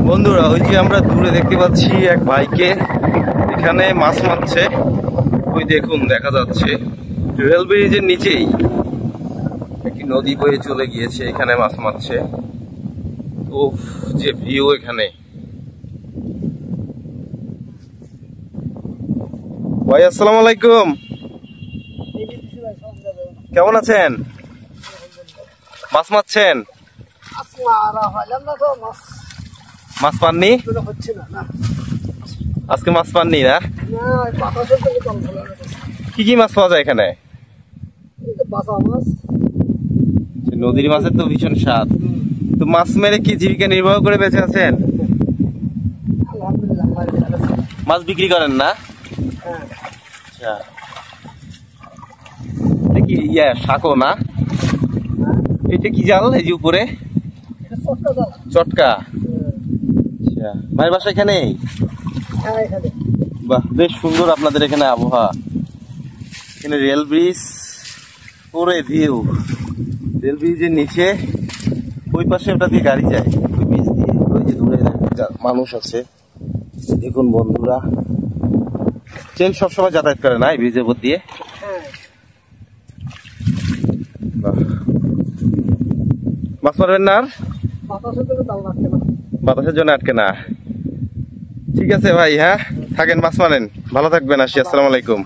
বন্ধুরা, ওই যে আমরা দূরে দেখতে পাচ্ছি এক ভাইকে এখানে মাছ মারছে। ওই দেখুন, দেখা যাচ্ছে রেল ব্রিজের নিচেই একটি নদী বয়ে চলে গিয়েছে, এখানে মাছ মারছে। ও যে ভিউ এখানে! ভাই আসসালামু আলাইকুম, কেমন আছেন? মাছ মারছেন? মাছ পাননি আজকে? মাছ পাননি না? কি কি মাছ পাওয়া যায় এখানে? নদীর মাছের তো ভীষণ স্বাদ। তো মাছ মেরে কি জীবিকা নির্বাহ করে বেঁচে আছেন? মাছ বিক্রি করেন না? আচ্ছা, কি শাকো না? এটা কি জাল এই যে উপরে? চটকা। আচ্ছা, ভাইয়ের বাসা এখানেই? বাহ, বেশ সুন্দর আপনাদের এখানে আবহাওয়া। এখানে রেল ব্রিজ, পুরো ভিউ। রেল ব্রিজের নিচে ওই পাশে ওটা দিয়ে গাড়ি যায়, ওই ব্রিজ দিয়ে। ওই যে দূরে মানুষ আছে, দেখুন বন্ধুরা। ট্রেন সবসময় যাতায়াত করে না এই ব্রিজের উপর দিয়ে? মাছ মারবেন না? আর বাতাসের জন্য আটকে না? ঠিক আছে ভাই, হ্যাঁ থাকেন, মাছ মারেন, ভালো থাকবেন। আসি, আসসালামু আলাইকুম।